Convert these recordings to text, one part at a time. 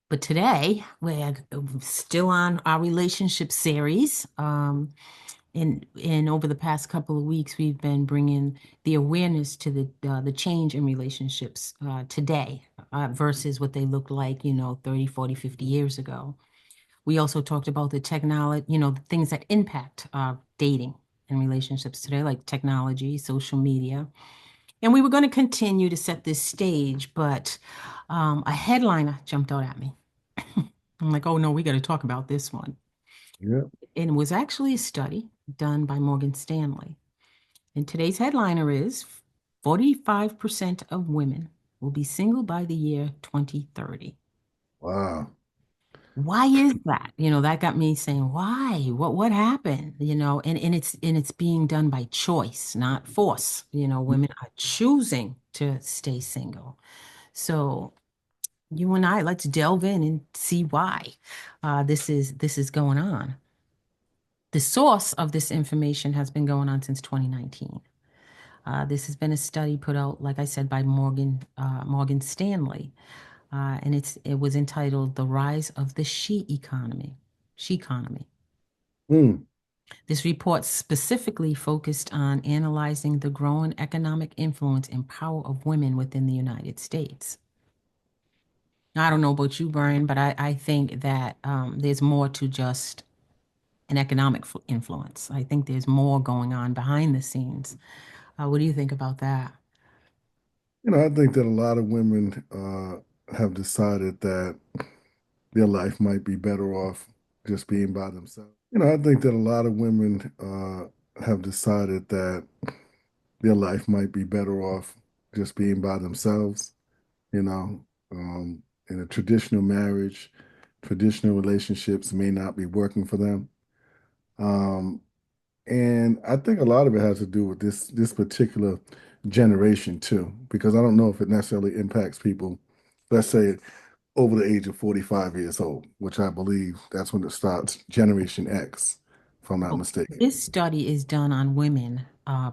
But today we're still on our relationship series. And over the past couple of weeks, we've been bringing the awareness to the change in relationships today versus what they looked like, 30, 40, 50 years ago. We also talked about the technology, the things that impact dating and relationships today, like technology, social media. And we were going to continue to set this stage, but a headliner jumped out at me. I'm like, oh no, we got to talk about this one. Yeah. And it was actually a study done by Morgan Stanley. And today's headliner is 45% of women will be single by the year 2030. Wow. Why is that? That got me saying, why? What happened? And it's being done by choice, not force. Women are choosing to stay single. So you and I, let's delve in and see why this is going on. The source of this information has been going on since 2019. This has been a study put out, like I said, by Morgan Stanley, and it was entitled "The Rise of the She Economy." She economy. Mm. This report specifically focused on analyzing the growing economic influence and power of women within the United States. Now, I don't know about you, Brian, but I think that there's more to just an economic influence. I think there's more going on behind the scenes. What do you think about that? I think that a lot of women have decided that their life might be better off just being by themselves. I think that a lot of women have decided that their life might be better off just being by themselves. You know, in a traditional marriage, traditional relationships may not be working for them. Um, And I think a lot of it has to do with this particular generation too, because I don't know if it necessarily impacts people, let's say over the age of 45 years old, which I believe that's when it starts, Generation X, if I'm not Well, mistaken. this study is done on women,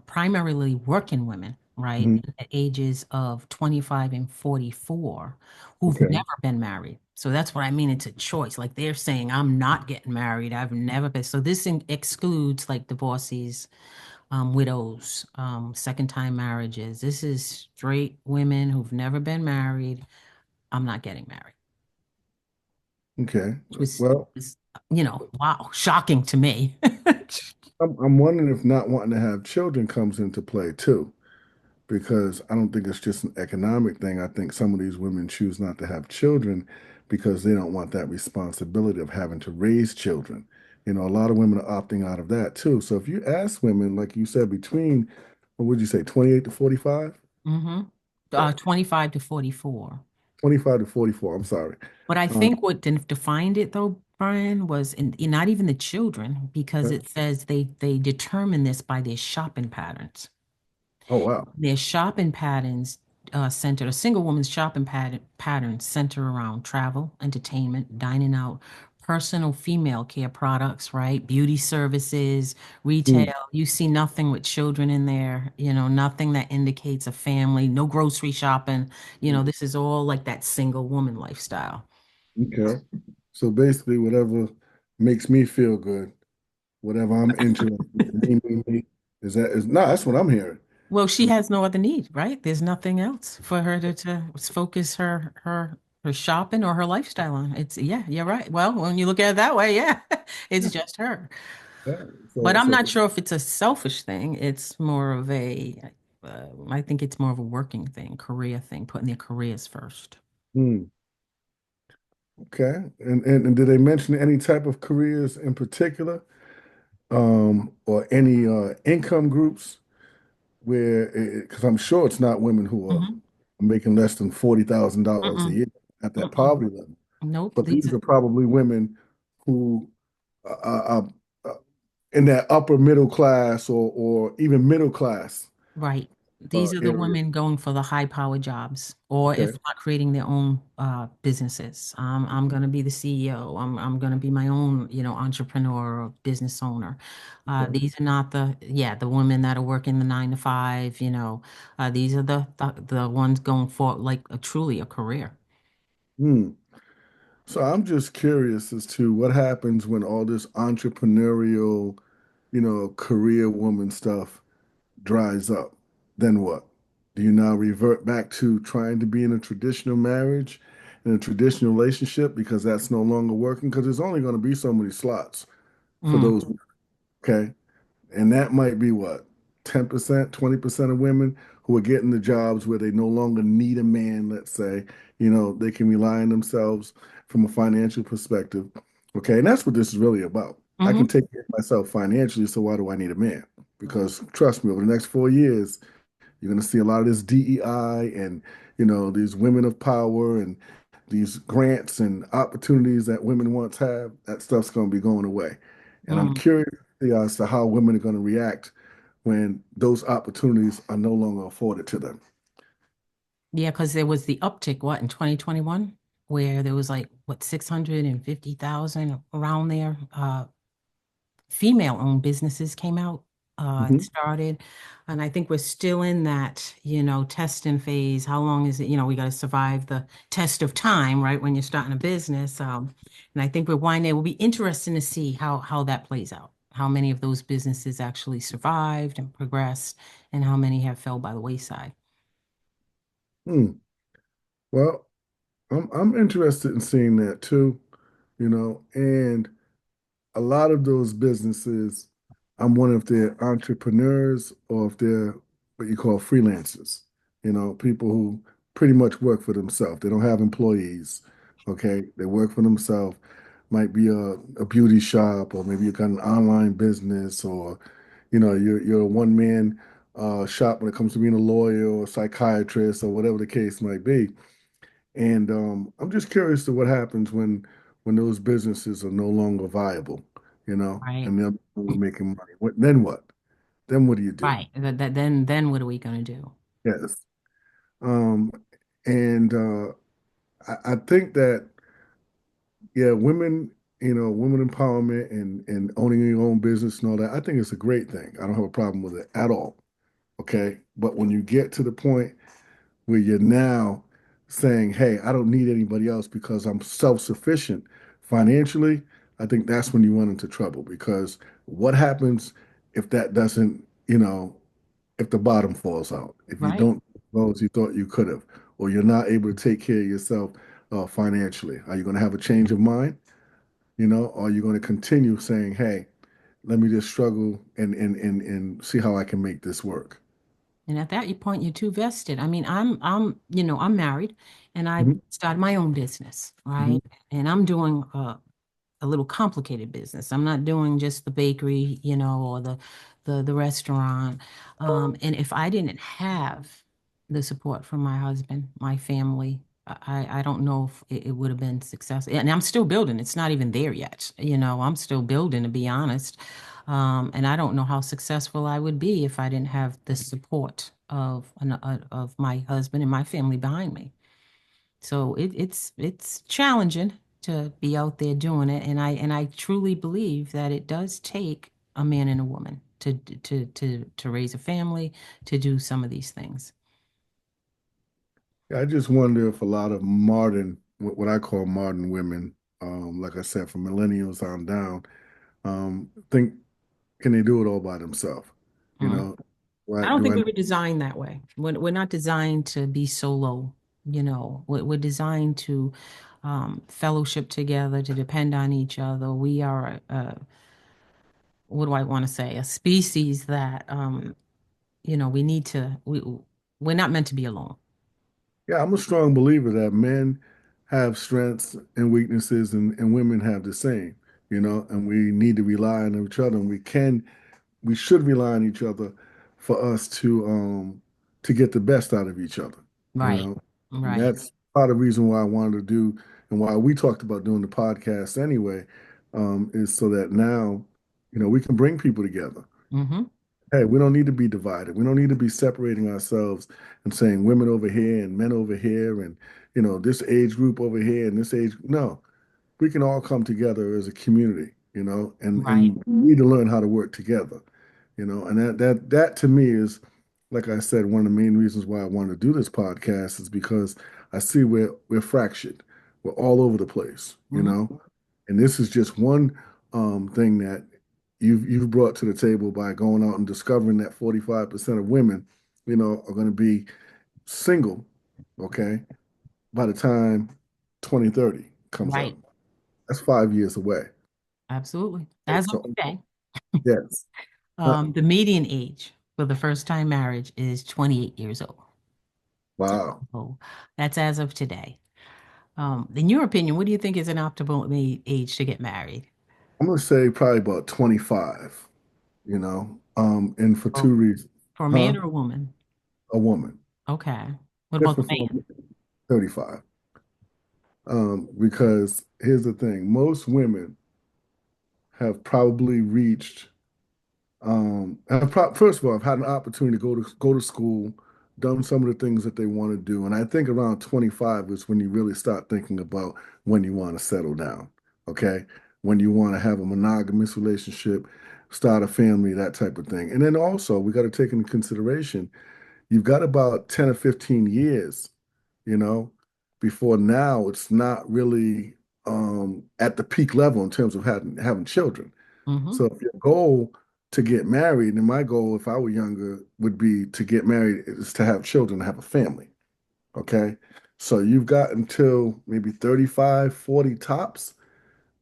primarily working women, right, Mhm. at the ages of 25 and 44, who've Okay. never been married. So that's what I mean. It's a choice. Like they're saying, I'm not getting married. I've never been. So this excludes like divorcees, widows, second-time marriages. This is straight women who've never been married. I'm not getting married, Okay. which Well, was, wow, shocking to me. I'm wondering if not wanting to have children comes into play too, because I don't think it's just an economic thing. I think some of these women choose not to have children because they don't want that responsibility of having to raise children. A lot of women are opting out of that too. So if you ask women, like you said, between, what would you say, 28 to 45? hmm Yeah. 25 to 44. 25 to 44, I'm sorry. But I Um, think what defined it though, Brian, was not even the children, because okay. it says they determine this by their shopping patterns. Oh, wow. Their shopping patterns centered, a single woman's shopping patterns center around travel, entertainment, dining out, personal female care products, right? Beauty services, Hmm. retail. You see nothing with children in there, nothing that indicates a family, no grocery shopping. This is all like that single woman lifestyle. Okay. So basically, whatever makes me feel good, whatever I'm interested in, is that is no, that's what I'm hearing. Well, she has no other need, right? There's nothing else for her to focus her shopping or her lifestyle on. It's yeah, you're right. Well, when you look at it that way, yeah, it's just her. Yeah. But So, I'm so, not sure if it's a selfish thing. It's more of I think it's more of a working thing, career thing, putting their careers first. hmm. Okay. And did they mention any type of careers in particular, or any income groups where, because I'm sure it's not women who are Hmm. making less than $40,000 a Mm-mm, year at that mm-mm. poverty level, Nope. but these are probably women who are in that upper middle class or even middle class Right. These are the area. women going for the high power jobs, or if Okay. not creating their own businesses. I'm going to be the CEO. I'm going to be my own, entrepreneur or business owner. Okay. These are not the women that are working the 9 to 5, these are the ones going for like truly a career. Hmm. So I'm just curious as to what happens when all this entrepreneurial, career woman stuff dries up. Then what? Do you now revert back to trying to be in a traditional marriage, in a traditional relationship because that's no longer working? Because there's only going to be so many slots for Mm, those, okay? And that might be what, 10%, 20% of women who are getting the jobs where they no longer need a man, let's say, they can rely on themselves from a financial perspective. Okay. And that's what this is really about. I can hmm take care of myself financially, so why do I need a man? Because trust me, over the next 4 years, you're going to see a lot of this DEI and, these women of power and these grants and opportunities that women once had. That stuff's going to be going away. And I'm mm. curious as to how women are going to react when those opportunities are no longer afforded to them. Yeah, because there was the uptick, what, in 2021, where there was like, what, 650,000 around there. Female-owned businesses came out and Hmm. started. And I think we're still in that, testing phase. How long is it? We got to survive the test of time, right? When you're starting a business. And I think we're winding. It will be interesting to see how that plays out. How many of those businesses actually survived and progressed, and how many have fell by the wayside. Hmm. Well, I'm interested in seeing that too, and a lot of those businesses, I'm wondering if they're entrepreneurs or if they're what you call freelancers, people who pretty much work for themselves. They don't have employees. Okay. They work for themselves. Might be a beauty shop, or maybe you got an online business, or, you're a one man shop when it comes to being a lawyer or a psychiatrist or whatever the case might be. And I'm just curious to what happens when those businesses are no longer viable, Right. and they're no longer making money. Then what? Then what do you do? Right. Then what are we going to do? Yes. Um, and I think that yeah, women empowerment and owning your own business and all that, I think it's a great thing. I don't have a problem with it at all. Okay. But when you get to the point where you're now saying, hey, I don't need anybody else because I'm self-sufficient financially, I think that's when you run into trouble because what happens if that doesn't, if the bottom falls out, if you Right. don't as well as you thought you could have, or you're not able to take care of yourself financially, are you going to have a change of mind? Or are you going to continue saying, hey, let me just struggle and see how I can make this work? And at that point, you're too vested. I mean, I'm married and I Mhm. started my own business, Mhm. right? And I'm doing a little complicated business. I'm not doing just the bakery, or the restaurant. And if I didn't have the support from my husband, my family, I don't know if it would have been successful. And I'm still building. It's not even there yet. I'm still building, to be honest. And I don't know how successful I would be if I didn't have the support of my husband and my family behind me. So it's challenging to be out there doing it, and I truly believe that it does take a man and a woman to raise a family, to do some of these things. Yeah, I just wonder if a lot of modern, what I call modern women, like I said, from millennials on down, think can they do it all by themselves? You Mm. know, I right? don't Do think I? we were designed that way. We're not designed to be solo, We're designed to fellowship together, to depend on each other. We are what do I want to say? A species that we need to we're not meant to be alone. Yeah, I'm a strong believer that men have strengths and weaknesses, and women have the same. And we need to rely on each other, and we should rely on each other for us to get the best out of each other, you Right. know. And Right. that's part of the reason why I wanted to do and why we talked about doing the podcast anyway, is so that now, we can bring people together. hmm Hey, we don't need to be divided. We don't need to be separating ourselves and saying women over here and men over here and this age group over here and this age. No, we can all come together as a community, Right. and we need to learn how to work together, and that to me is, like I said, one of the main reasons why I want to do this podcast is because I see we're fractured. We're all over the place, you Mhm. know? And this is just one thing that you've brought to the table by going out and discovering that 45% of women, are going to be single, okay, by the time 2030 comes up. Right. That's 5 years away. Absolutely. Okay, As of so today, yes. Uh, the median age for the first time marriage is 28 years old. wow. So that's as of today. In your opinion, what do you think is an optimal age to get married? I'm gonna say probably about 25, and for Oh, two reasons. for a Huh? man or a woman? A woman. Okay. What Just about the before man? 35. Because here's the thing, most women have probably reached first of all, I've had an opportunity to go to school, done some of the things that they want to do, and I think around 25 is when you really start thinking about when you want to settle down. Okay, when you want to have a monogamous relationship, start a family, that type of thing. And then also we got to take into consideration you've got about 10 or 15 years, you know, before now it's not really at the peak level in terms of having children. Hmm. So if your goal to get married, and my goal if I were younger would be to get married is to have children, to have a family. Okay. So you've got until maybe 35, 40 tops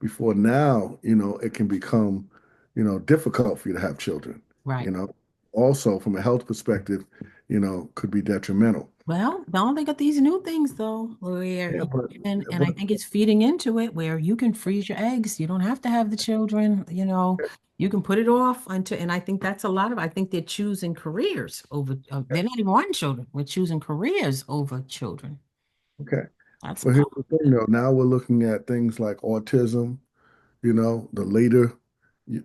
before now, it can become, difficult for you to have children, you Right. know. Also from a health perspective, could be detrimental. Well, now they got these new things though, where Yeah, you but can, yeah, and but I think it's feeding into it where you can freeze your eggs. You don't have to have the children, you can put it off until, and I think that's a lot of, I think they're choosing careers over, they're not even wanting children. We're choosing careers over children. okay. That's But here's common. the thing though, now we're looking at things like autism. The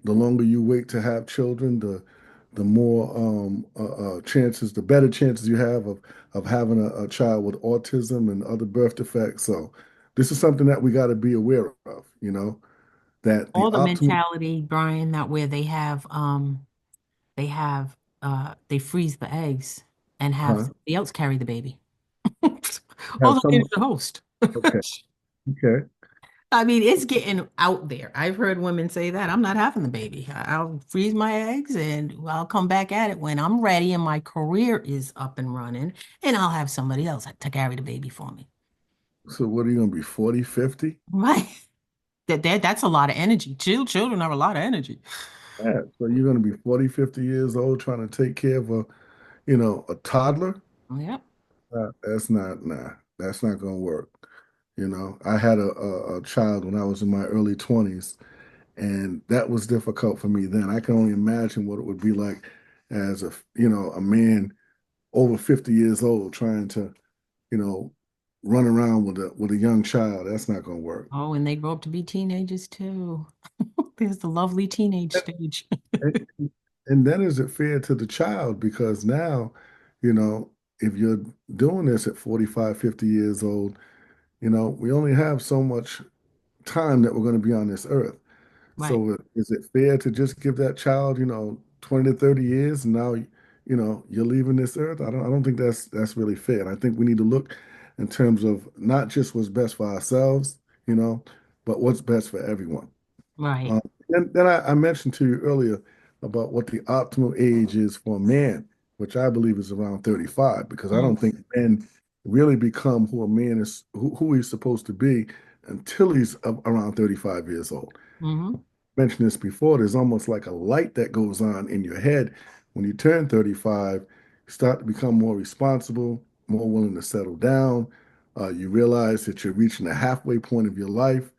longer you wait to have children, the more chances, the better chances you have of having a child with autism and other birth defects. So this is something that we got to be aware of, that the All the optimal, mentality, Brian, that where they freeze the eggs and have huh? somebody else carry the baby. All Have the name's someone, the host. okay, okay. I mean, it's getting out there. I've heard women say that I'm not having the baby. I'll freeze my eggs and I'll come back at it when I'm ready and my career is up and running, and I'll have somebody else to carry the baby for me. So what are you gonna be, 40, 50? Right. That's a lot of energy. Children have a lot of energy. Yeah. So you're gonna be 40, 50 years old trying to take care of a toddler? Yep. That's not, nah, that's not gonna work. I had a child when I was in my early 20s, and that was difficult for me then. I can only imagine what it would be like as a man over 50 years old trying to, you know, run around with a young child. That's not gonna work. Oh, and they grow up to be teenagers too. There's the lovely teenage stage. And, and then is it fair to the child? Because now, you know, if you're doing this at 45, 50 years old, we only have so much time that we're going to be on this earth. Right. So is it fair to just give that child, 20 to 30 years and now, you're leaving this earth? I don't think that's really fair. And I think we need to look in terms of not just what's best for ourselves, you know, but what's best for everyone. Right. Um, and then I mentioned to you earlier about what the optimal age is for a man, which I believe is around 35, because I don't Mm. think men really become who a man is, who he's supposed to be until he's around 35 years old. Hmm. Mentioned this before, there's almost like a light that goes on in your head when you turn 35. You start to become more responsible, more willing to settle down. You realize that you're reaching the halfway point of your life.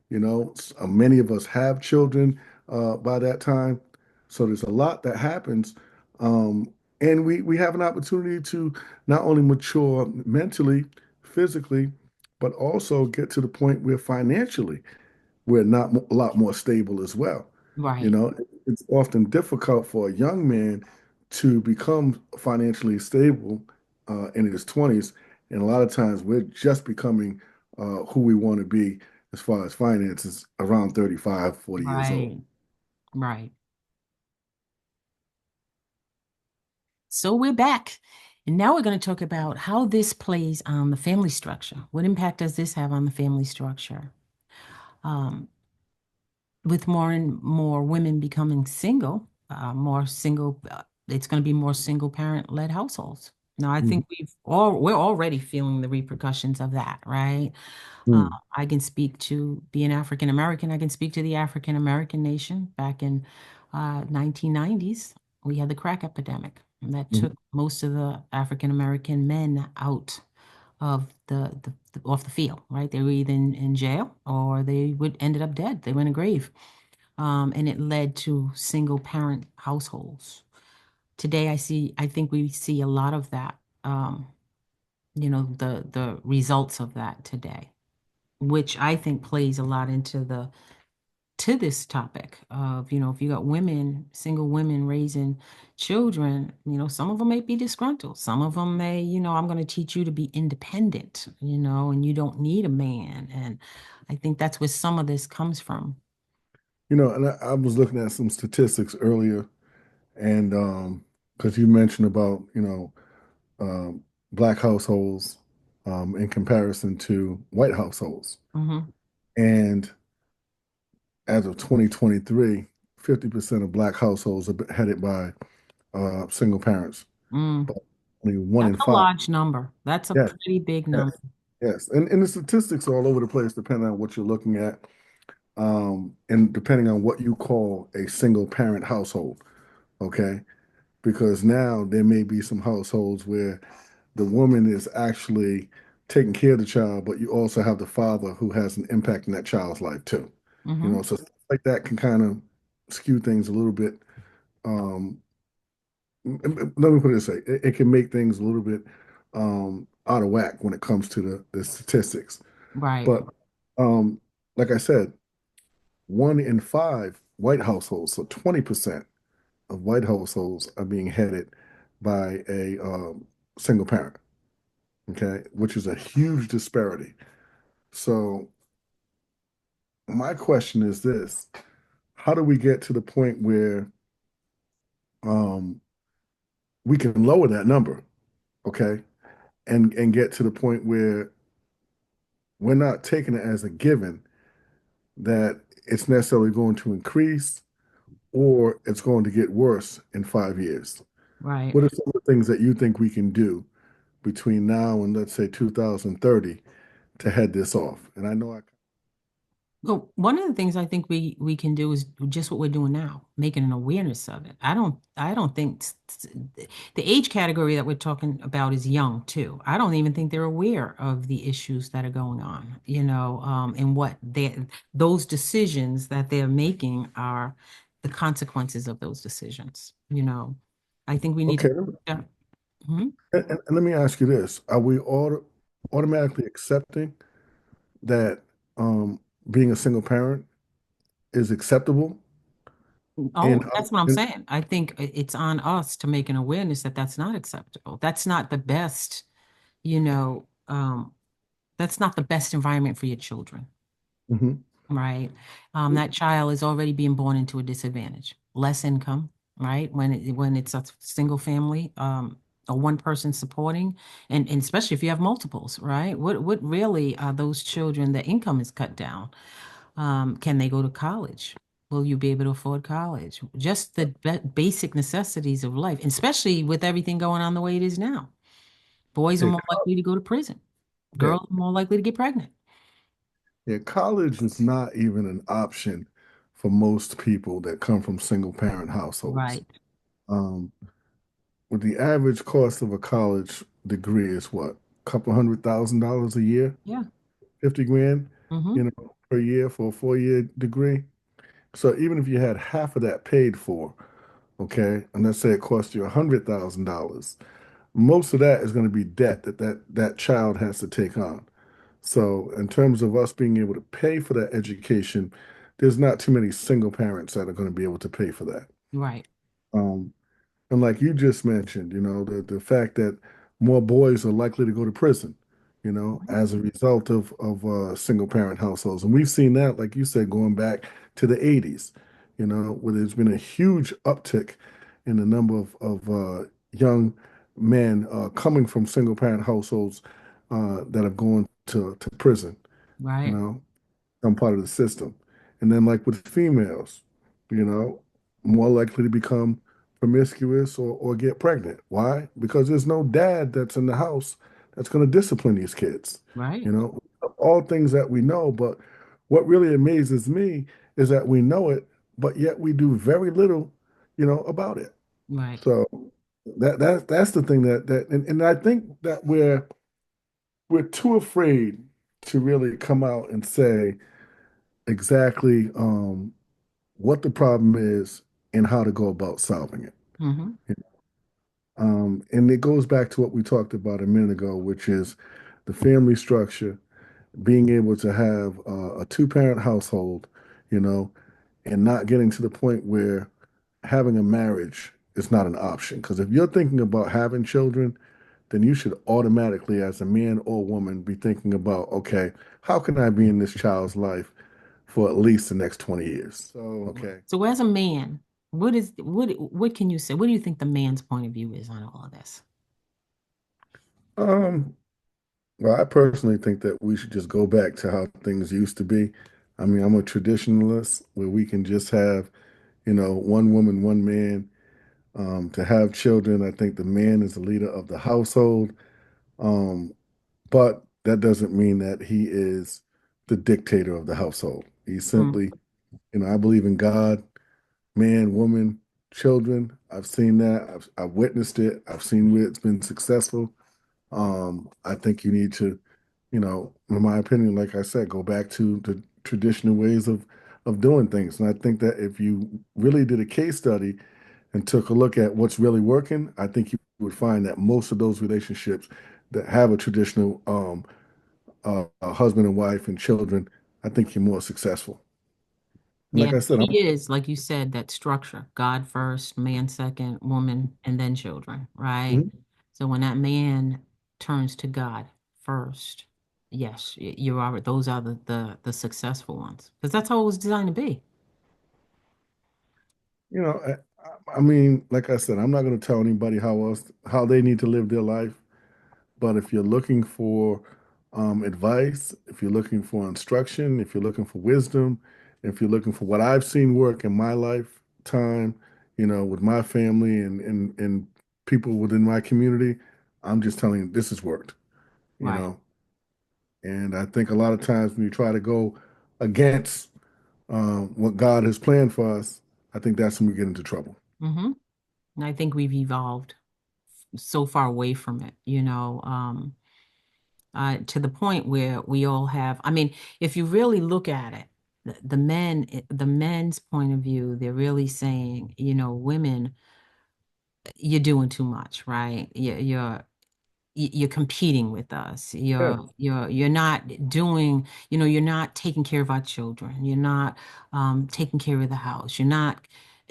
Many of us have children by that time. So there's a lot that happens. And we have an opportunity to not only mature mentally, physically, but also get to the point where financially we're not a lot more stable as well. You Right. know, it's often difficult for a young man to become financially stable in his 20s. And a lot of times we're just becoming who we want to be as far as finances around 35, 40 years old. Right. Right. So we're back. And now we're going to talk about how this plays on the family structure. What impact does this have on the family structure? Um, with more and more women becoming single, it's going to be more single parent led households. Now, I Mhm. think we're already feeling the repercussions of that, right? Uh, Mm. I can speak to being African American. I can speak to the African American nation back in 1990s. We had the crack epidemic and that Mhm. took most of the African American men out of off the field, right? They were either in jail or they would ended up dead. They were in a grave. And it led to single parent households. Today, I think we see a lot of that, the results of that today, which I think plays a lot into to this topic of, if you got single women raising children, some of them may be disgruntled. Some of them may, I'm going to teach you to be independent, and you don't need a man. And I think that's where some of this comes from. And I was looking at some statistics earlier, and because you mentioned about, black households in comparison to white households. Hmm. And as of 2023, 50% of black households are headed by single parents, Mm. but only one That's in a five. large number. That's a Yes, pretty big number. yes, yes. And the statistics are all over the place depending on what you're looking at, and depending on what you call a single parent household. Okay. Because now there may be some households where the woman is actually taking care of the child, but you also have the father who has an impact in that child's life too. Hmm. So stuff like that can kind of skew things a little bit. Um, Let me put it this way: it can make things a little bit out of whack when it comes to the statistics. Right, But um, like I said, one in five white households, so 20% of white households are being headed by a single parent, okay, which is a huge disparity. So my question is this: how do we get to the point where um, we can lower that number, okay, and get to the point where we're not taking it as a given that it's necessarily going to increase or it's going to get worse in 5 years? right. What are some of the things that you think we can do between now and let's say 2030 to head this off? And I know I. Well, one of the things I think we can do is just what we're doing now, making an awareness of it. I don't think the age category that we're talking about is young too. I don't even think they're aware of the issues that are going on, and what those decisions that they're making are the consequences of those decisions. I think we need Okay, to. Mhm. and let me ask you this: are we automatically accepting that being a single parent is acceptable? Oh, And, that's what I'm saying. I think it's on us to make an awareness that that's not acceptable. That's not the best, you know, um, that's not the best environment for your children, mhm. right? That child is already being born into a disadvantage, less income, right? When it's a single family, or one person supporting, and especially if you have multiples, right? What really are those children? The income is cut down. Can they go to college? Will you be able to afford college? Just the basic necessities of life, especially with everything going on the way it is now. Boys are Yeah, more likely to go to prison. yeah, Girls are more likely to get pregnant. yeah. College is not even an option for most people that come from single parent households. Right. Um, with the average cost of a college degree is what, a couple $100,000 a year, Yeah. 50 grand, Hmm. per year for a 4-year degree. So even if you had half of that paid for, okay, and let's say it cost you $100,000, most of that is going to be debt that child has to take on. So in terms of us being able to pay for that education, there's not too many single parents that are going to be able to pay for that. Right. Um, and like you just mentioned, the fact that more boys are likely to go to prison, as a result of single parent households. And we've seen that, like you said, going back to the 80s, where there's been a huge uptick in the number of young men coming from single parent households that have gone to prison, you Right. know, some part of the system. And then like with females, you know, more likely to become promiscuous or get pregnant. Why? Because there's no dad that's in the house that's going to discipline these kids. Right. You know, all things that we know, but what really amazes me is that we know it, but yet we do very little, about it. Right. So that's the thing and I think that we're too afraid to really come out and say exactly what the problem is and how to go about solving it. Mm-hmm. And it goes back to what we talked about a minute ago, which is the family structure, being able to have a two-parent household, you know, and not getting to the point where having a marriage is not an option. Because if you're thinking about having children, then you should automatically, as a man or woman, be thinking about, okay, how can I be in this child's life for at least the next 20 years? So, okay. So as a man, what can you say? What do you think the man's point of view is on all of this? Um, well, I personally think that we should just go back to how things used to be. I mean, I'm a traditionalist where we can just have, one woman, one man, to have children. I think the man is the leader of the household. Um, but that doesn't mean that he is the dictator of the household. He's Mm. simply, I believe in God, man, woman, children. I've seen that. I've witnessed it. I've seen where it's been successful. I think you need to, in my opinion, like I said, go back to the traditional ways of doing things. And I think that if you really did a case study and took a look at what's really working, I think you would find that most of those relationships that have a traditional husband and wife and children, I think you're more successful. And Yeah, like I said, he is, like you said, that structure, God first, man second, woman, and then children, right? Mhm. So when that man turns to God first, yes, you are, those are the successful ones. Because that's how it was designed to be. you know, I mean, like I said, I'm not going to tell anybody how they need to live their life. But if you're looking for advice, if you're looking for instruction, if you're looking for wisdom, if you're looking for what I've seen work in my lifetime, with my family and people within my community, I'm just telling you this has worked, you Right. know. And I think a lot of times when you try to go against what God has planned for us, I think that's when we get into trouble. Mm-hmm. And I think we've evolved so far away from it, to the point where we all have, I mean, if you really look at it, the men's point of view, they're really saying, women, you're doing too much, right? You're competing with us. Yeah. You're not doing, you're not taking care of our children. You're not taking care of the house.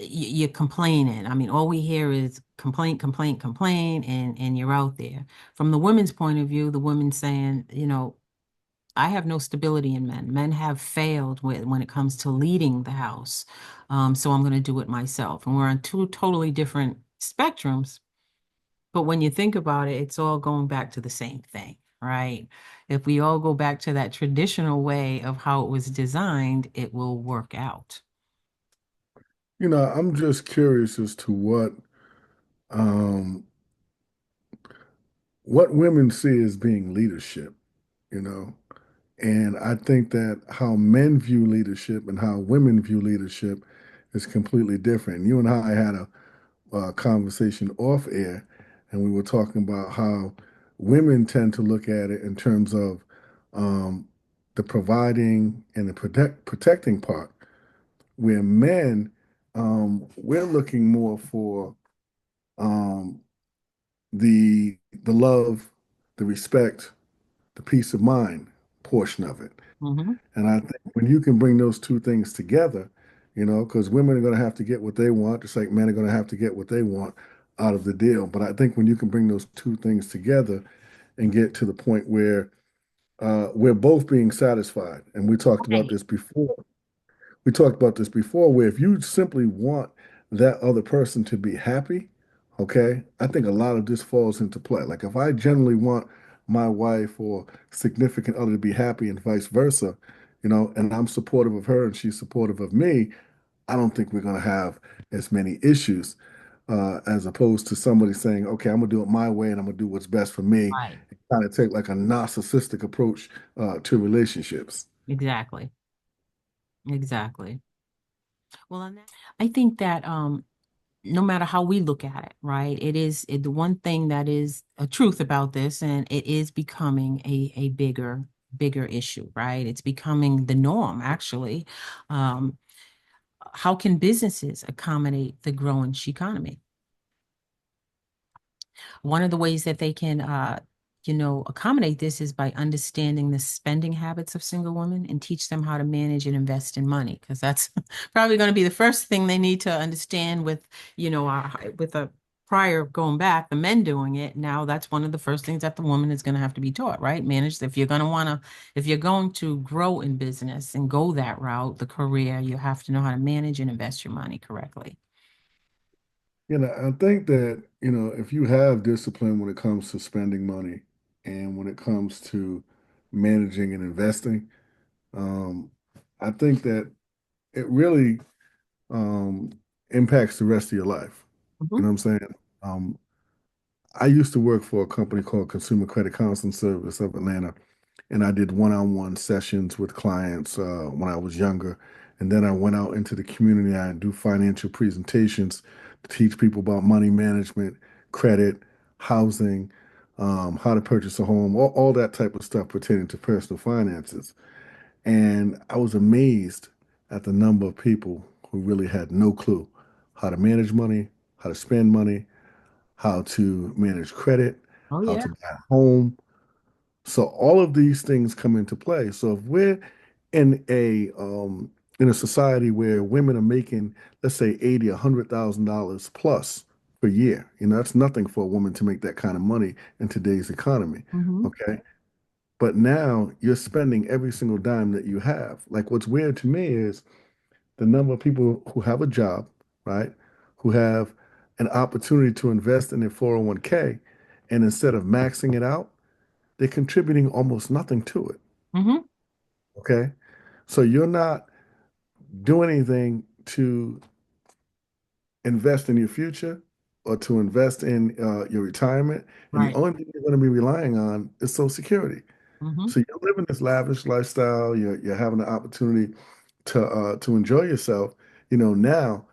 You're complaining. I mean, all we hear is complaint, complaint, complain, and you're out there. From the women's point of view, the women saying, I have no stability in men. Men have failed when it comes to leading the house. So I'm going to do it myself. And we're on two totally different spectrums. But when you think about it, it's all going back to the same thing, right? If we all go back to that traditional way of how it was designed, it will work out. I'm just curious as to um, what women see as being leadership, you know. And I think that how men view leadership and how women view leadership is completely different. You and I had a conversation off air, and we were talking about how women tend to look at it in terms of um, the providing and the protecting part, where men, we're looking more for um, the love, the respect, the peace of mind portion of it. Hmm. And I think when you can bring those two things together, because women are going to have to get what they want, just like men are going to have to get what they want out of the deal. But I think when you can bring those two things together and get to the point where we're both being satisfied, and Right. we talked about this before, where if you simply want that other person to be happy, Okay. I think a lot of this falls into play. Like if I generally want my wife or significant other to be happy and vice versa, and I'm supportive of her and she's supportive of me, I don't think we're going to have as many issues as opposed to somebody saying, okay, I'm going to do it my way and I'm going to do what's best for me. Right. Kind of take like a narcissistic approach to relationships. Exactly. Exactly. Well, I think that no matter how we look at it, right? The one thing that is a truth about this, and it is becoming a bigger issue, right? It's becoming the norm, actually. Um, how can businesses accommodate the growing economy? One of the ways that they can, accommodate this is by understanding the spending habits of single women and teach them how to manage and invest in money, because that's probably going to be the first thing they need to understand with a prior going back, the men doing it. Now that's one of the first things that the woman is going to have to be taught, right? Manage. If you're going to grow in business and go that route, the career, you have to know how to manage and invest your money correctly. I think that, if you have discipline when it comes to spending money and when it comes to managing and investing, um, I think that it really um, impacts the rest of your life. You Mhm. know what I'm saying? Um, I used to work for a company called Consumer Credit Counseling Service of Atlanta, and I did one-on-one sessions with clients when I was younger. And then I went out into the community. I do financial presentations to teach people about money management, credit, housing, how to purchase a home, all that type of stuff pertaining to personal finances. And I was amazed at the number of people who really had no clue how to manage money, how to spend money, how to manage credit, Oh, how yeah. to buy a home. So all of these things come into play. So if we're in a in a society where women are making, let's say, 80, $100,000 plus per year, that's nothing for a woman to make that kind of money in today's economy. Hmm. Okay. But now you're spending every single dime that you have. Like what's weird to me is the number of people who have a job, right? Who have an opportunity to invest in their 401k, and instead of maxing it out, they're contributing almost nothing to it. Hmm. Okay. So you're not doing anything to invest in your future or to invest in your retirement. And the Right. only thing you're going to be relying on is Social Security. Hmm. So you're living this lavish lifestyle. You're having the opportunity to enjoy yourself, now.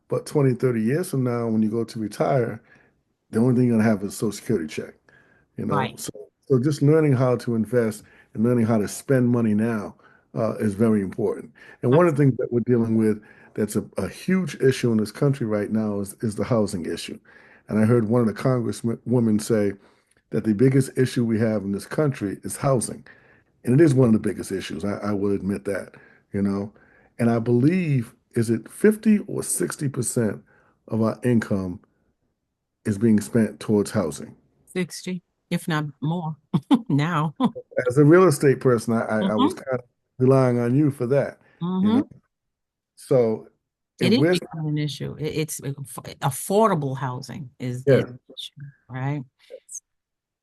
But 20, 30 years from now, when you go to retire, the only thing you're gonna have is a Social Security check. Right. So just learning how to invest and learning how to spend money now is very important. And one of the things that we're dealing with that's a huge issue in this country right now is the housing issue. And I heard one of the congresswomen say that the biggest issue we have in this country is housing. And it is one of the biggest issues. I will admit that, you know. And I believe, is it 50 or 60% of our income is being spent towards housing? 60, if not more now. As a real estate person, I was Hmm. kind of relying on you for that, you know. Hmm. So if It is we're, becoming an issue. It's affordable housing is yeah, an issue, right?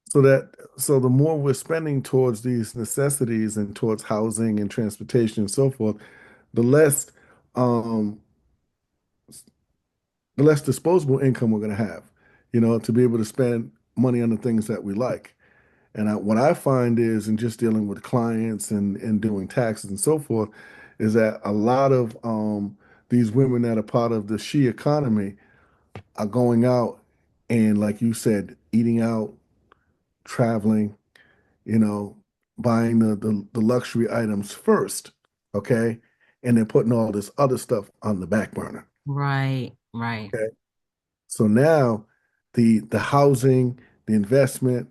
so the more we're spending towards these necessities and towards housing and transportation and so forth, the less um the less disposable income we're going to have, to be able to spend money on the things that we like. And what I find is, in just dealing with clients and doing taxes and so forth, is that a lot of these women that are part of the she economy are going out and, like you said, eating out, traveling, you know, buying the luxury items first, okay? And they're putting all this other stuff on the back burner. Right, right. Okay. So now the housing, the investment,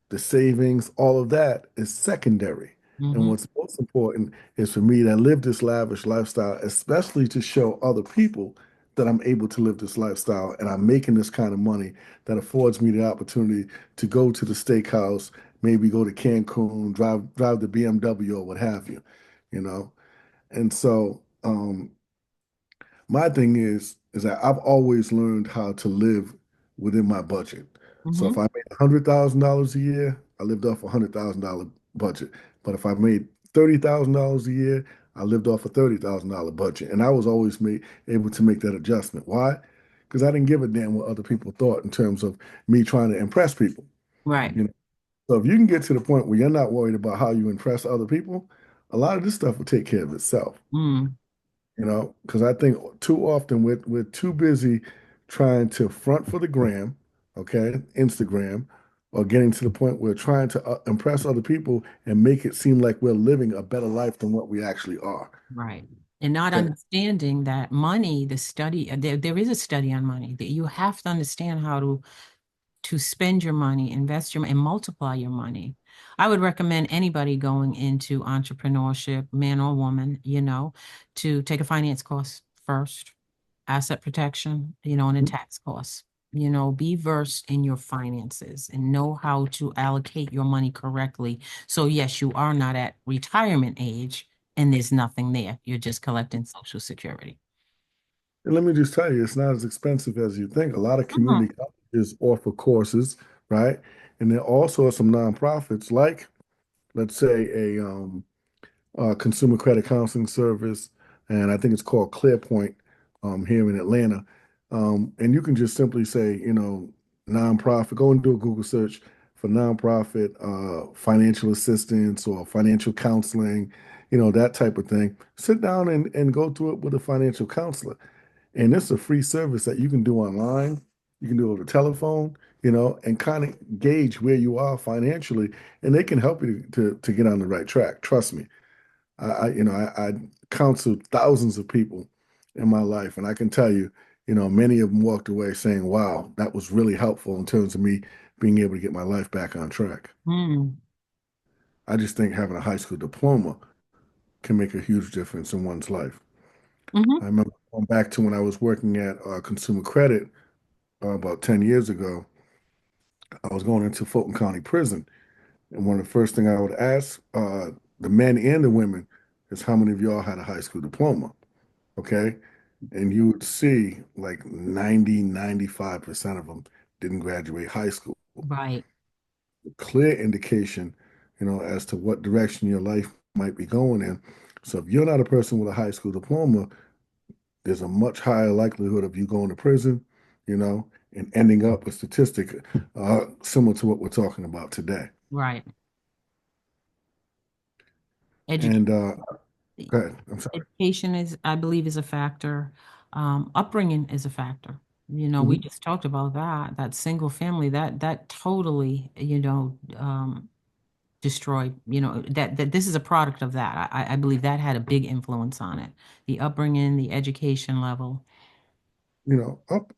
the savings, all of that is secondary. And Hmm. what's most important is for me to live this lavish lifestyle, especially to show other people that I'm able to live this lifestyle and I'm making this kind of money that affords me the opportunity to go to the steakhouse, maybe go to Cancun, drive the BMW or what have you, you know. And so my thing is that I've always learned how to live within my budget. So Hmm. if I made $100,000 a year, I lived off $100,000 budget. But if I made $30,000 a year, I lived off a $30,000 budget. And I was always able to make that adjustment. Why? Because I didn't give a damn what other people thought in terms of me trying to impress people. Right. You know, so if you can get to the point where you're not worried about how you impress other people, a lot of this stuff will take care of itself. Mm. Because I think too often we're too busy trying to front for the gram, okay, Instagram, or getting to the point where we're trying to impress other people and make it seem like we're living a better life than what we actually are. Right. And not And understanding that money, the study, there is a study on money that you have to understand how to spend your money, invest your and multiply your money. I would recommend anybody going into entrepreneurship, man or woman, to take a finance course first, asset protection, and a tax course. Be versed in your finances and know how to allocate your money correctly. So yes, you are not at retirement age and there's nothing there. You're just collecting Social Security. let me just tell you, it's not as expensive as you think. A lot of Mhm. community colleges offer courses, right? And there also are some nonprofits like, let's say, a consumer credit counseling service, and I think it's called ClearPoint here in Atlanta. And you can just simply say, nonprofit, go and do a Google search for nonprofit financial assistance or financial counseling, that type of thing. Sit down and go through it with a financial counselor. And it's a free service that you can do online. You can do it over the telephone, and kind of gauge where you are financially, and they can help you to get on the right track. Trust me. I counseled thousands of people in my life, and I can tell you, many of them walked away saying, "Wow, that was really helpful in terms of me being able to get my life back on track." Mm. I just think having a high school diploma can make a huge difference in one's life. I Hmm. remember going back to when I was working at Consumer Credit about 10 years ago. I was going into Fulton County Prison, and one of the first things I would ask the men and the women is how many of y'all had a high school diploma? Okay. And you would see like 90, 95% of them didn't graduate high school. Right. Clear indication, as to what direction your life might be going in. So if you're not a person with a high school diploma, there's a much higher likelihood of you going to prison, and ending up a statistic similar to what we're talking about today. Right. And Education. go ahead. I'm sorry. Education is, I believe, is a factor. Upbringing is a factor. We Mhm. just talked about that single family, that totally, destroyed, that this is a product of that. I believe that had a big influence on it. The upbringing, the education level.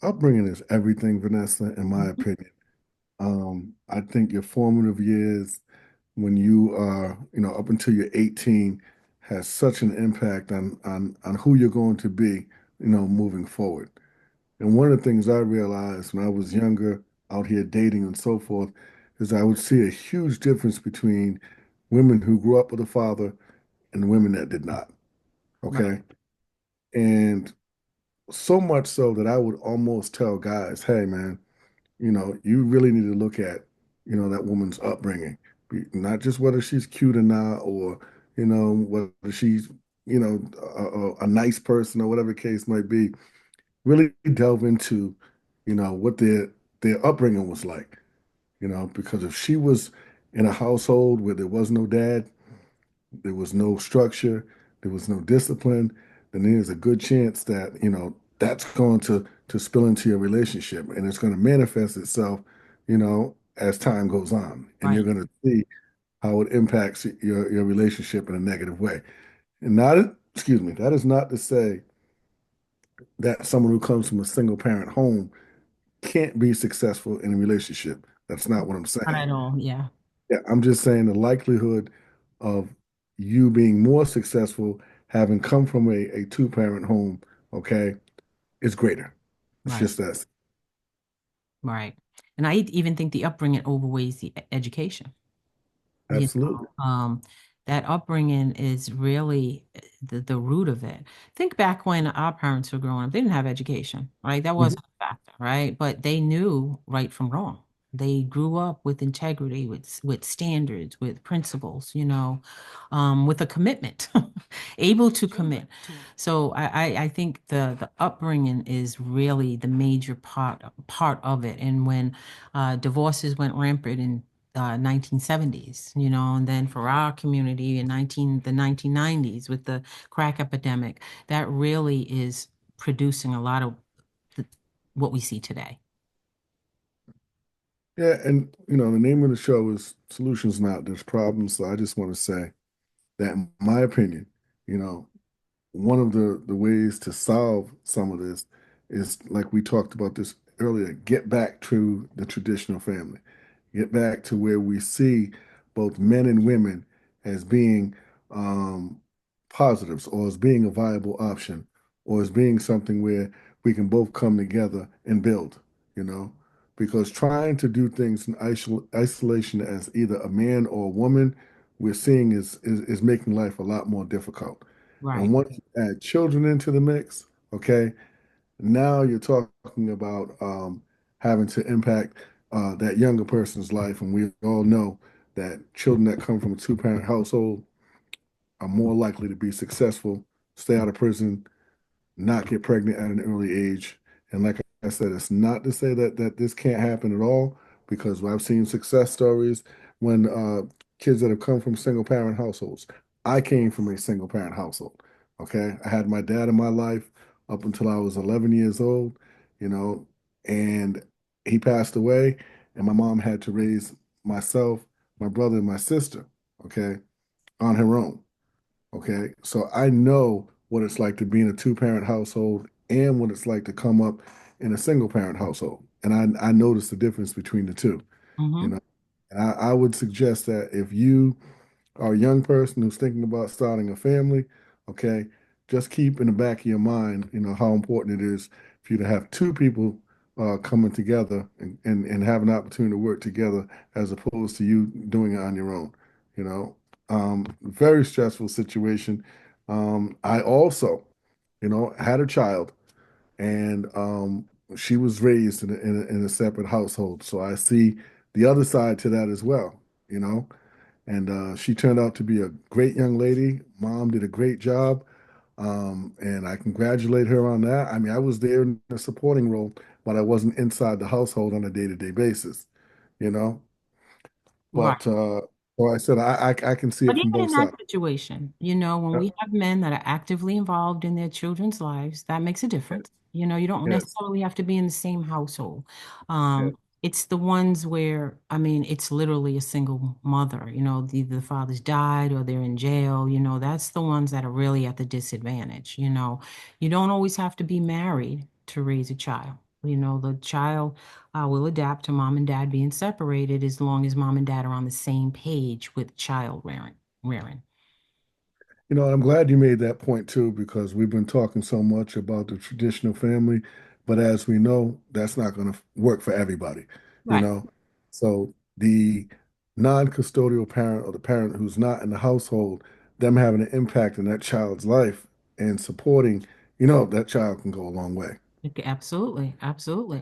Upbringing is everything, Vanessa, in my Mhm. opinion. I think your formative years when you are, up until you're 18 has such an impact on who you're going to be, moving forward. And one of the things I realized when I was younger, out here dating and so forth, is I would see a huge difference between women who grew up with a father and women that did not. Right. Okay. And so much so that I would almost tell guys, hey, man, you really need to look at, that woman's upbringing, not just whether she's cute or not, or, whether she's, a nice person or whatever the case might be. Really delve into, what their upbringing was like, because if she was in a household where there was no dad, there was no structure, there was no discipline, then there's a good chance that, that's going to spill into your relationship and it's going to manifest itself, as time goes on. And you're Right. going to see how it impacts your relationship in a negative way. And not, excuse me, that is not to say that someone who comes from a single parent home can't be successful in a relationship. That's not what I'm Not saying. at all. Yeah. Yeah, I'm just saying the likelihood of you being more successful having come from a two-parent home, okay, is greater. It's Right. just that. Right. And I even think the upbringing overweighs the education. You Absolutely. that upbringing is really the root of it. Think back when our parents were growing up, they didn't have education, right? That Mhm. wasn't a factor, right? But they knew right from wrong. They grew up with integrity, with standards, with principles, with a commitment, able to commit. So I think the upbringing is really the major part of it. And when divorces went rampant in 1970s, and then for our community in 1990s with the crack epidemic, that really is producing a lot of the, what we see today. Yeah, and the name of the show is Solutions Not There's Problems. So I just want to say that in my opinion, you know, one of the ways to solve some of this is like we talked about this earlier, get back to the traditional family. Get back to where we see both men and women as being um, positives or as being a viable option or as being something where we can both come together and build, you know? Because trying to do things in isolation as either a man or a woman, we're seeing is making life a lot more difficult. Right. And once you add children into the mix, okay, now you're talking about having to impact that younger person's life. And we all know that children that come from a two-parent household are more likely to be successful, stay out of prison, not get pregnant at an early age. And like I said, it's not to say that this can't happen at all, because I've seen success stories when kids that have come from single parent households. I came from a single parent household. Okay. I had my dad in my life up until I was 11 years old, you know, and he passed away, and my mom had to raise myself, my brother, and my sister, okay, on her own. Okay. So I know what it's like to be in a two-parent household and what it's like to come up in a single-parent household. And I noticed the difference between the two, you Hmm. know. And I would suggest that if you are a young person who's thinking about starting a family, okay, just keep in the back of your mind, how important it is for you to have two people coming together and have an opportunity to work together as opposed to you doing it on your own, you know. Very stressful situation. I also, had a child, and she was raised in a separate household. So I see the other side to that as well, you know. And she turned out to be a great young lady. Mom did a great job. And I congratulate her on that. I mean, I was there in a supporting role, but I wasn't inside the household on a day-to-day basis, you know. Right. But so I said I can see But it from even in both that sides. situation, when Yeah. we have men that are actively involved in their children's lives, that makes a difference. You don't Yes. necessarily have to be in the same household. Yes. It's the ones where, I mean, it's literally a single mother, the father's died or they're in jail, that's the ones that are really at the disadvantage. You don't always have to be married to raise a child. The child will adapt to mom and dad being separated as long as mom and dad are on the same page with child rearing. I'm glad you made that point too, because we've been talking so much about the traditional family, but as we know, that's not going to work for everybody, you Right. know. So the non-custodial parent or the parent who's not in the household, them having an impact in that child's life and supporting, that child can go a long way. Okay, absolutely. Absolutely.